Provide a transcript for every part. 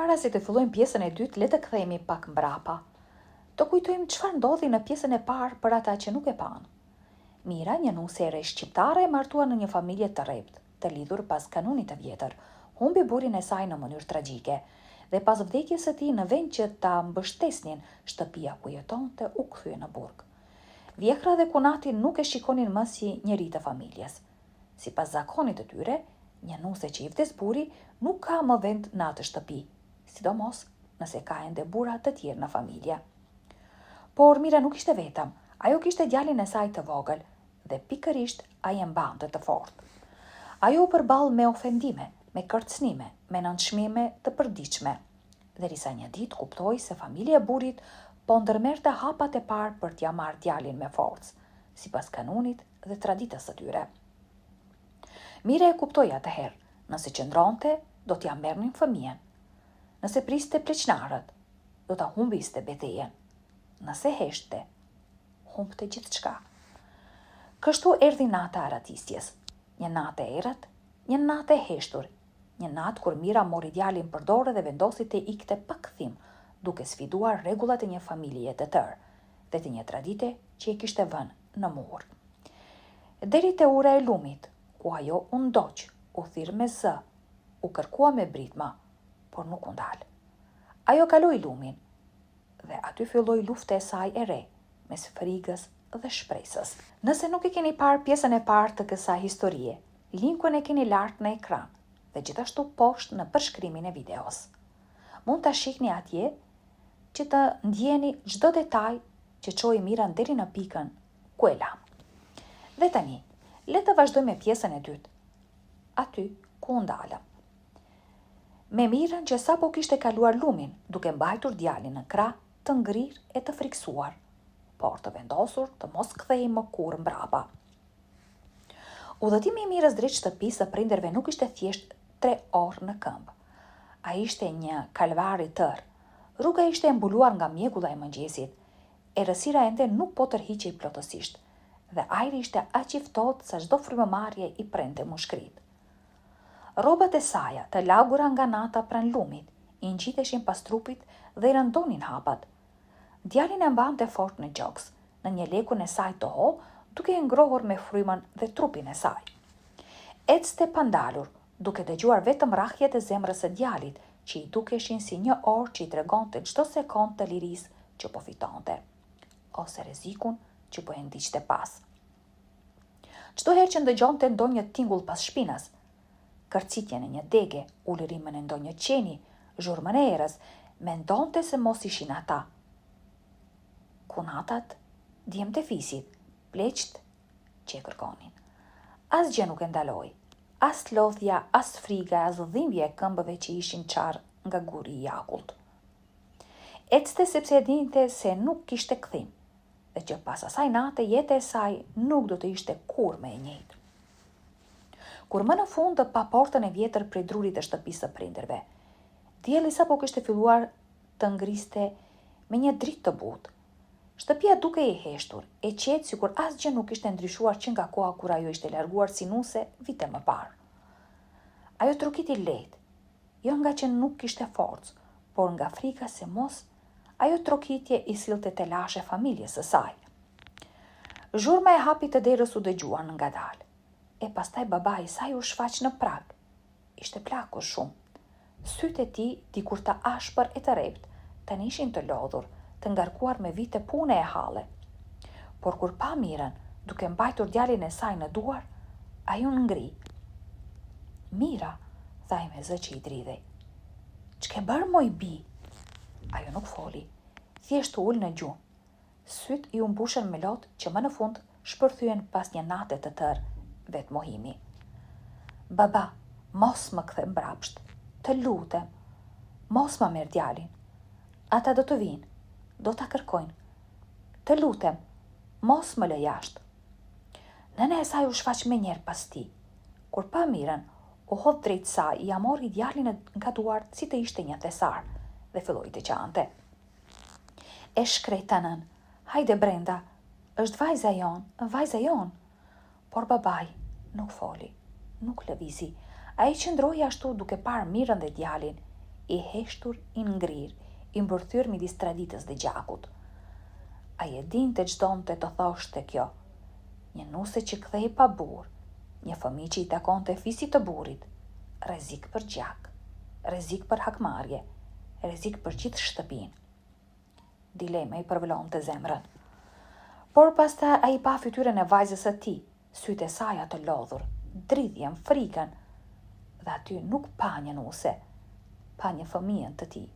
Para se të fillojmë pjesën e dytë, le të kthehemi pak mbrapa. Të kujtojmë çfarë ndodhi në pjesën e parë për ata që nuk e panë. Mira, një nuse re shqiptare, e martuar në një familje të rrept, të lidhur pas kanunit të vjetër, humbi burrin e saj në mënyrë tragjike, dhe pas vdekjes së tij në vend që ta mbështesnin, shtëpia ku jetonte u kthye në burg. Vjekra dhe kunati nuk e shikonin më si njëri të familjes. Sipas zakonit të tyre, një nuse që i vdes burri nuk ka më vend në atë shtëpi, sidomos nëse ka ende burra të tjerë në familje. Por Mira nuk ishte vetëm, ajo kishte djalin e saj të vogël dhe pikërisht ai e mbante të fortë. Ajo u përball me ofendime, me kërcënime, me nënçmime të përditshme. Derisa një ditë kuptoi se familja e burrit po ndërmerrte hapat e parë për t'ia marrë djalin me forcë, sipas kanunit dhe traditës së tyre. Mira e kuptoi atëherë, nëse qëndronte, do t'ia merrnin fëmijën. Nëse priste pleqnarët, do ta humbiste betejën. Nëse heshte, humbte gjithçka. Kështu erdhi nata e ratisjes. Një natë e errët, një natë e heshtur, një natë kur Mira mori djalin për dorë dhe vendosi të ikte pa kthim, duke sfiduar rregullat e një familjeje të tërë dhe të një tradite që e kishte vënë në mur. Deri te ura e lumit, ku ajo u ndoq, u thirr me zë, u kërkua me britma, por nuk u ndal. Ajo kaloi lumin dhe aty filloi lufta e saj e re, mes frigës dhe shpresës. Nëse nuk e keni parë pjesën e parë të kësaj historie, linkun e keni lart në ekran dhe gjithashtu poshtë në përshkrimin e videos. Mund ta shihni atje që të ndjeni çdo detaj që çoi Mira deri në pikën ku e lam. Dhe tani, le të vazhdojmë me pjesën e dytë, aty ku u ndalëm. Me Mirën që sapo kishte kaluar lumin, duke mbajtur djalin në krah, të ngrirë e të friksuar, por të vendosur të mos kthehej më kurrë mbrapa. Udhëtimi i Mirës drejt shtëpisë së prindërve nuk ishte thjesht 3 orë në këmbë. Ai ishte një kalvar i tërë. Rruga ishte e mbuluar nga mjegulla e mëngjesit. Errësira ende nuk po tërhiqej plotësisht, dhe ajri ishte aq i ftohtë sa çdo frymëmarrje i prente mushkrit. Rrobat e saja, të lagura nga nata pranë lumit, i ngjiteshin pas trupit dhe i rëndonin hapat. Djalin e mbante fort në gjoks, në një lekun e saj të hollë, duke e ngrohur me frymën dhe trupin e saj. Ecste pa ndalur, duke dëgjuar vetëm rrahjet e zemrës së djalit, që i dukeshin si një orë që i tregonte çdo sekond të lirisë që po fitonte, ose rrezikun që po e ndiqte pas. Çdo herë që ndëgjonte ndonjë tingull pas shpinës, kërcitjen e një dege, ulërimën e ndonjë qeni, zhurmën e erës, mendonte se mos ishin ata. Kunatat, djemt e fisit, pleqt që e kërkonin. Asgjë nuk e ndaloi, as lodhja, as friga, as dhimbja e këmbëve që ishin qarë nga guri i akullt. Ecte sepse e dinte se nuk kishte kthim, dhe që pas asaj nate jeta e saj nuk do të ishte kurrë më e njëjtë. Kur më në fund të pa portën e vjetër prej drurit të shtëpisë së prindërve, dielli sapo kishte filluar të ngriste me një dritë të butë. Shtëpia dukej e heshtur, e qetë sikur asgjë nuk ishte ndryshuar që nga koha kur ajo ishte larguar si nuse vite më parë. Ajo trokiti lehtë, jo nga që nuk kishte forcë, por nga frika se mos ajo trokitje i sillte telashe familjes së saj. Zhurma e hapit të derës u dëgjuan ngadalë. E pastaj babai i saj u shfaq në prag. Ishte plakur shumë. Sytë e tij, dikur të ashpër e të rrept, tani ishin të lodhur, të ngarkuar me vite pune e halle. Por kur pa Mirën, duke mbajtur djalin e saj në duar, ai u ngri. Mira, thaj me zë që i dridhej. Ç'ke bërë moj bi? Ajo nuk foli, thjesht u ul në gjumë. Sytë i u mbushën me lotë që më në fund shpërthyen pas një nate të tërë vetë mohimi. Baba, mos më kthe mbrapsht, të lutem, mos më merr djalin. Ata do të vinë, do ta kërkojnë. Të lutem, mos më lë jashtë. Nëna e saj u shfaq me njerë pas tij. Kur pa Mirën, u hodh drejt saj, ia mori djalin nga duart si të ishte një thesar dhe filloi të qante. E shkreta nën, hajde brenda, është vajza jon. Por babai nuk foli, nuk lëvizi. Ai qëndroi ashtu duke parë Mirën dhe djalin. i heshtur, i ngrirë, i mbërthyr midis traditës dhe gjakut. Ai e dinte çdonte të thoshte kjo. Një nuse që kthej pa burr, një fëmijë që i takonte fisit të burrit, rrezik për gjak, rrezik për hakmarrje, rrezik për gjithë shtëpinë. Dilema i përvlonte zemrën. Por pastaj ai pa fytyrën e vajzës së tij, sytë e saj të lodhur, dridhjen, frikën, dhe aty nuk pa një nuse, pa një fëmijën të tij.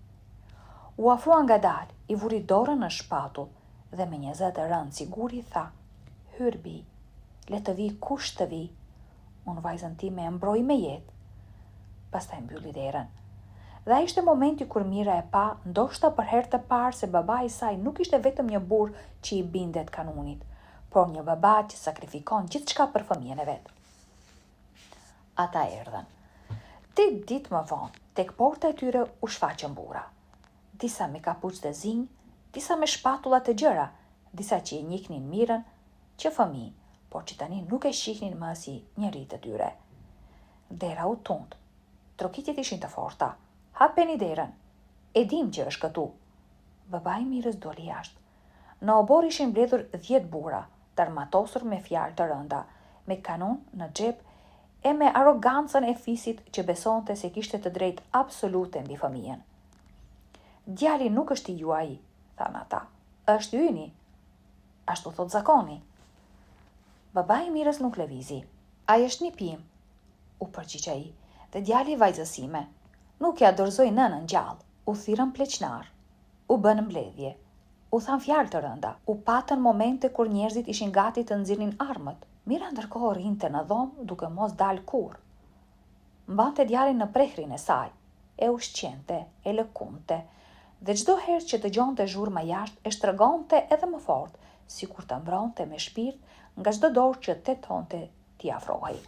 U afrua ngadalë, i vuri dorën në shpatull dhe me një zë të rëndë siguri tha: "Hyr bi, le të vi kush të vi, unë vajzën time e mbroj me jetë." Pastaj mbylli derën. Dhe ishte momenti kur Mira e pa, ndoshta për herë të parë, se babai i saj nuk ishte vetëm një burr që i bindet kanunit, por një baba që sakrifikon gjithçka për fëmijën e vet. Ata erdhën. 8 ditë më vonë, tek porta e tyre u shfaqën burra. Disa me kapuç të zinj, disa me shpatulla të gjëra, disa që i njihnin Mirën që fëmijë, por që tani nuk e shihnin më si njëri të tyre. Dera u tund. Trokitjet ishin të forta. "Hapeni derën. E dim që është këtu." Babai i Mirës doli jashtë. Në obor ishin mbledhur 10 burra, të armatosur me fjalë të rënda, me kanun në xhep e me arrogancën e fisit që besonte se kishte të drejtë absolute mbi fëmijën. "Djali nuk është i juaj," thanë ata. "Është yni. Ashtu thot zakoni." Babai i Mirës nuk lëvizi. "Ai është një pim," u përgjigj ai, "dhe djali i vajzës sime. Nuk ja dorëzoi nënën gjallë." U thirrën pleqnar, u bën mbledhje, u than fjalë të rënda, u patën momente kur njerëzit ishin gati të nxirrnin armët. Mira ndërkohë rrinte në dhomë duke mos dalë kurrë. Mbante djalin në prehrin e saj, e ushqente, e lëkunte, dhe çdo herë që dëgjonte zhurma jashtë e shtrëgonte edhe më fort, sikur të mbronte me shpirt nga çdo dorë që tetonte t'i afrohej.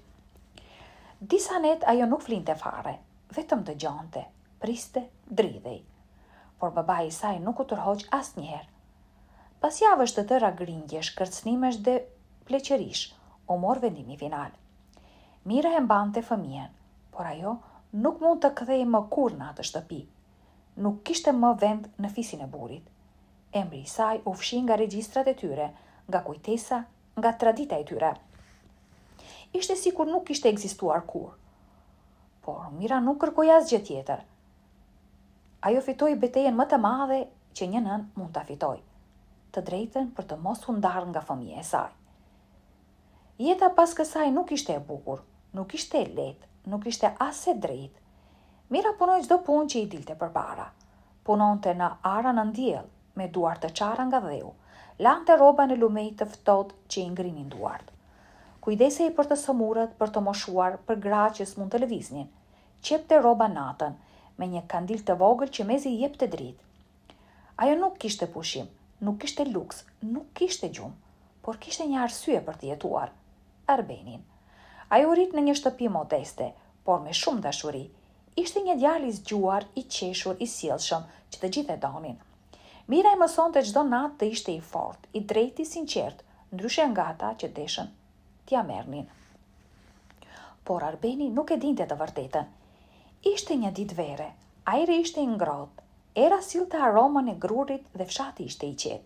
Disa net ajo nuk flinte fare, vetëm dëgjonte, priste, dridhej. Por babai i saj nuk u tërhoq asnjëherë. Pas javësh të tëra grindjesh, kërcënimesh dhe pleqërish, u mor vendimi final. Mira e mbante fëmijën, por ajo nuk mund të kthehej më kurrë në atë shtëpi. Nuk kishte më vend në fisin e burrit. Emri i saj u fshi nga regjistrat e tyre, nga kujtesa, nga tradita e tyre. Ishte sikur nuk kishte ekzistuar kurrë. Por Mira nuk kërkoi asgjë tjetër. Ajo fitoi betejën më të madhe që një nën mund ta fitojë, të drejtën për të mos u ndarë nga fëmija e saj. Jeta pas kësaj nuk ishte e bukur, nuk ishte e lehtë, nuk ishte as e drejtë. Mira punoi çdo punë që i dilte përpara. Punonte në ara në diell, me duart të çarra nga dheu, lante rroba në lumej të ftohtë që i ngrinin duart. Kujdesej për të sëmurët, për të moshuar, për gra që s'mund të lëviznin. Qepte rroba natën, me një kandil të vogël që mezi i jepte dritë. Ajo nuk kishte pushim, nuk kishte luks, nuk kishte gjumë, por kishte një arsye për të jetuar: Arbenin. Ajo rrit në një shtëpi modeste, por me shumë dashuri. Ishte një djalë i zgjuar, i qeshur, i sjellshëm, që të gjithë e donin. Mira i mësonte çdo natë të ishte i fortë, i drejtë, i sinqert, ndryshe nga ata që deshën t'ia merrnin. Por Arbeni nuk e dinte të vërtetën. Ishte një ditë vere, ajri ishte i ngrohtë, era sillte aromën e grurit dhe fshati ishte i qetë.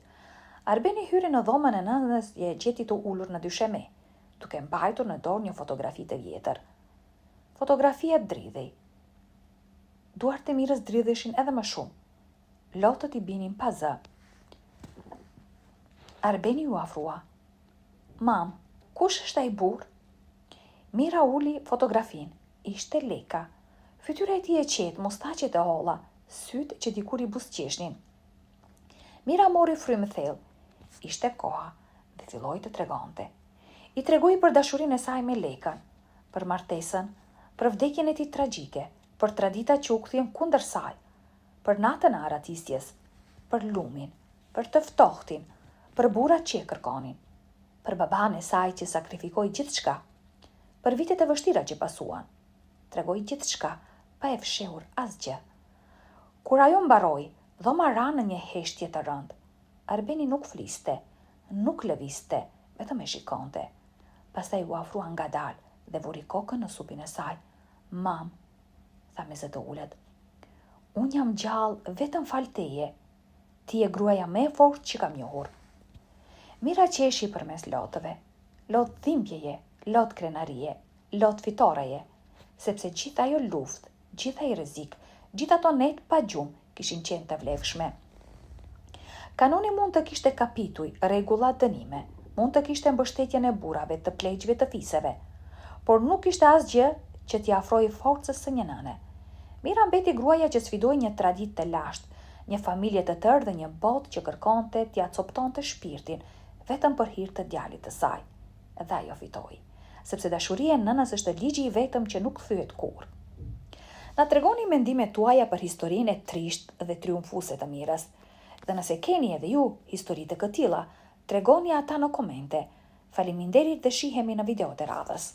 Arbeni hyri në dhomën e nënës e gjeti të ulur në dysheme, duke mbajtur në dorë një fotografi të vjetër. Fotografia dridhej. Duart e Mirës dridheshin edhe më shumë. Lotët i binin pa zë. Arbeni u afrua. "Mam, kush është ai burr?" Mira uli fotografin. Ishte Leka. Fytyra e tij e qetë, mustaqet e holla, sytë që dikur i buzëqeshnin. Mira mori frymë thellë. Ishte koha dhe filloi të tregonte. I tregoi për dashurinë e saj me Lekën, për martesën, për vdekjen e tij tragjike, për tradita që u kthyen kundër saj, për natën e aratistjes, për lumin, për të ftohtin, për burrat që e kërkonin, për baban e saj që sakrifikoi gjithçka, për vitet e vështira që pasuan. Tregoi gjithçka, pa e fshehur asgjë. Kur ajo mbaroi, dhoma ra në një heshtje të rëndë. Arbeni nuk fliste, nuk lëviste, vetëm e shikonte. Pastaj u afrua ngadalë dhe vuri kokën në supin e saj. "Mam," tha me zë të ulët. Unë jam gjallë vetëm fal teje. Ti e gruaja me fort që kam njohur. Mira qeshi përmes lotëve. Lot dhimbjeje, lot krenarie, lot fitoreje, sepse gjitha ajo luft, gjitha i rrezik, gjitha ato net pa gjumë kishin qenë të vlefshme. Kanoni mund të kishte kapituj, rregullat dënime, mund të kishte mbështetjen e burrave, të pleqjve, të fiseve, por nuk kishte asgjë që t'i afrojë forcës së një nëne. Mira mbeti gruaja që sfidoi një traditë të lashtë, një familje të tërë dhe një botë që kërkonte t'ia coptonte shpirtin vetëm për hir të djalit të saj. Dhe ajo fitoi, sepse dashuria e nënës është ligji i vetëm që nuk thyet kurrë. Na tregoni mendimet tuaja për historinë e trisht dhe triumfuese të Mirës. Dhe nëse keni edhe ju histori të këtilla, tregoni ata në komente. Faleminderit dhe shihemi në videot e radhës.